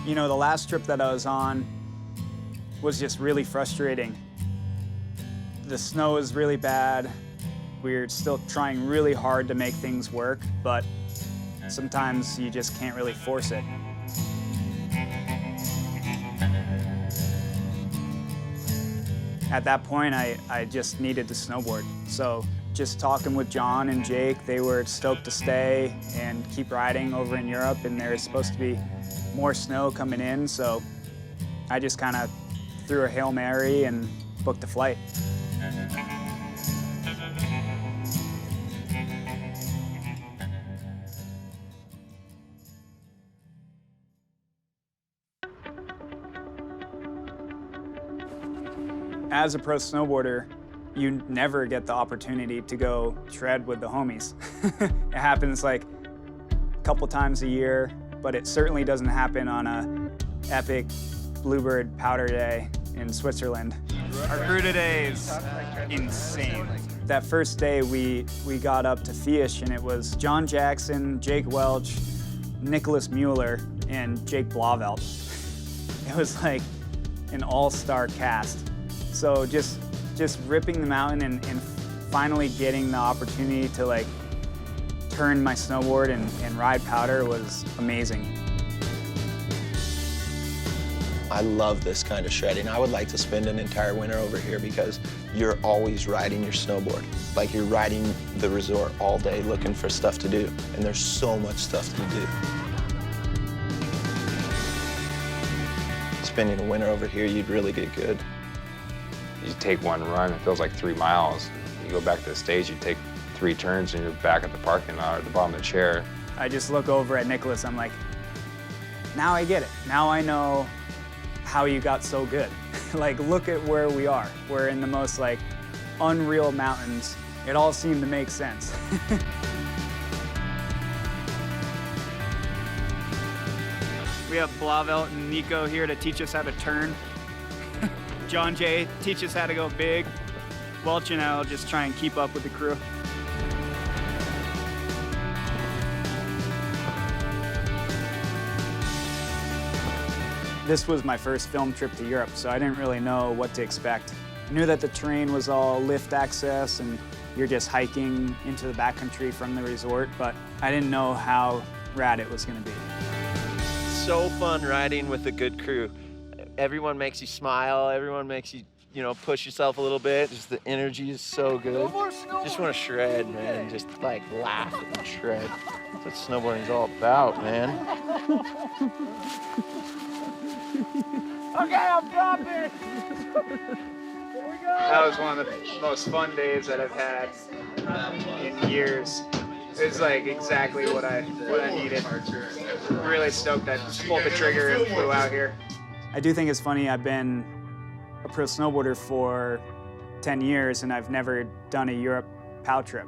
You know, the last trip that I was on was just really frustrating. The snow was really bad. We were still trying really hard to make things work, but sometimes you just can't really force it. At that point, I just needed to snowboard. So just talking with John and Jake, they were stoked to stay and keep riding over in Europe, and there was supposed to be more snow coming in, so I just kind of threw a Hail Mary and booked a flight. As a pro snowboarder, you never get the opportunity to go shred with the homies. It happens like a couple times a year, but it certainly doesn't happen on a epic bluebird powder day in Switzerland. Our crew today is insane. That first day we got up to Fish, and it was John Jackson, Jake Welch, Nicolas Müller, and Jake Blauvelt. It was like an all-star cast. So just ripping the mountain and finally getting the opportunity to like turn my snowboard and ride powder was amazing. I love this kind of shredding. I would like to spend an entire winter over here because you're always riding your snowboard. Like you're riding the resort all day looking for stuff to do, and there's so much stuff to do. Spending a winter over here, you'd really get good. You take one run, it feels like 3 miles. You go back to the stage, you take 3 turns, and you're back at the parking lot at the bottom of the chair. I just look over at Nicolas, I'm like, now I get it. Now I know how you got so good. Like, look at where we are. We're in the most like unreal mountains. It all seemed to make sense. We have Blauvelt and Nico here to teach us how to turn. John Jay teach us how to go big. Welch and I will just try and keep up with the crew. This was my first film trip to Europe, so I didn't really know what to expect. I knew that the terrain was all lift access and you're just hiking into the backcountry from the resort, but I didn't know how rad it was gonna be. So fun riding with a good crew. Everyone makes you smile, everyone makes you, push yourself a little bit. Just the energy is so good. Just want to shred, man. Just like laugh and shred. That's what snowboarding's all about, man. Okay, I'm dropping. Here we go. That was one of the most fun days that I've had in years. It was like exactly what I needed. I'm really stoked I pulled the trigger and flew out here. I do think it's funny, I've been a pro snowboarder for 10 years and I've never done a Europe Pow trip.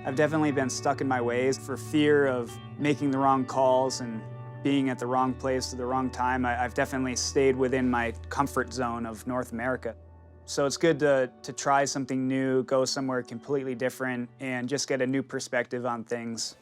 I've definitely been stuck in my ways for fear of making the wrong calls and being at the wrong place at the wrong time. I've definitely stayed within my comfort zone of North America. So it's good to try something new, go somewhere completely different, and just get a new perspective on things.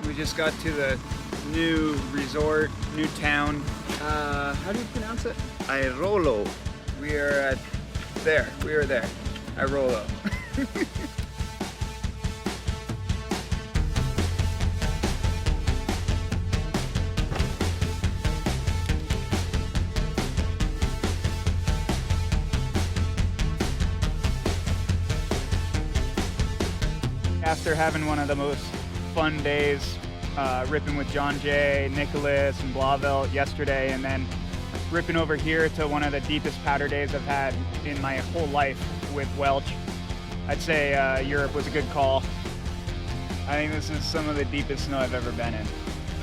We just got to the new resort, new town. How do you pronounce it? Airolo. We are there. We are there. Airolo. After having one of the most fun days, ripping with John Jay, Nicolas, and Blauvelt yesterday, and then ripping over here to one of the deepest powder days I've had in my whole life with Welch. I'd say Europe was a good call. I think this is some of the deepest snow I've ever been in.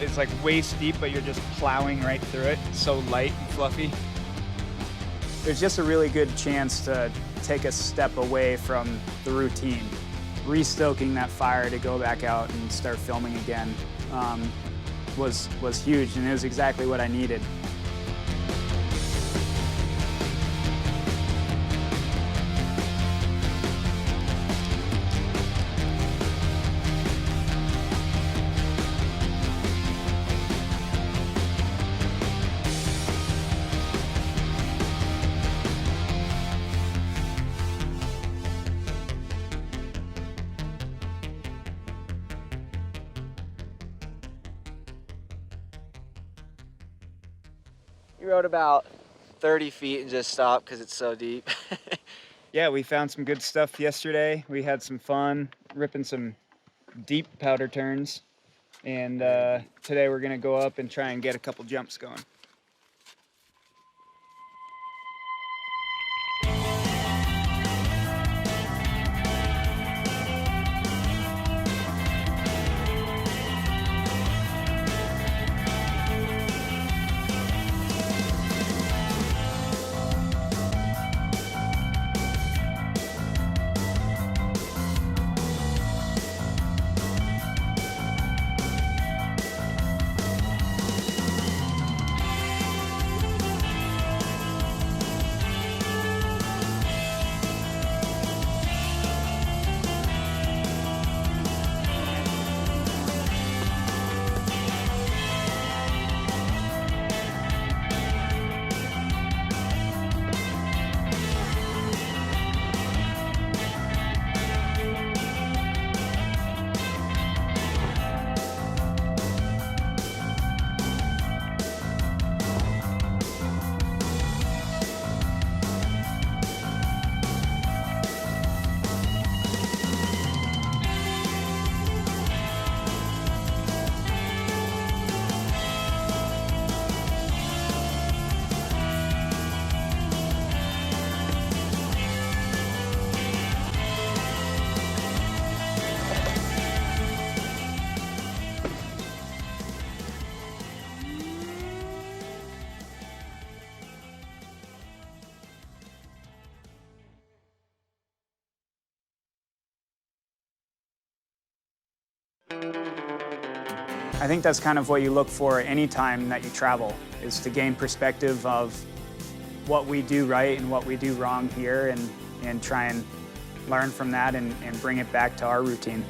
It's like waist deep, but you're just plowing right through it. It's so light and fluffy. There's just a really good chance to take a step away from the routine, restoking that fire to go back out and start filming again. was huge, and it was exactly what I needed. You rode about 30 feet and just stopped because it's so deep. Yeah, we found some good stuff yesterday. We had some fun ripping some deep powder turns, and today we're gonna go up and try and get a couple jumps going. I think that's kind of what you look for anytime that you travel, is to gain perspective of what we do right and what we do wrong here, and try and learn from that and bring it back to our routine.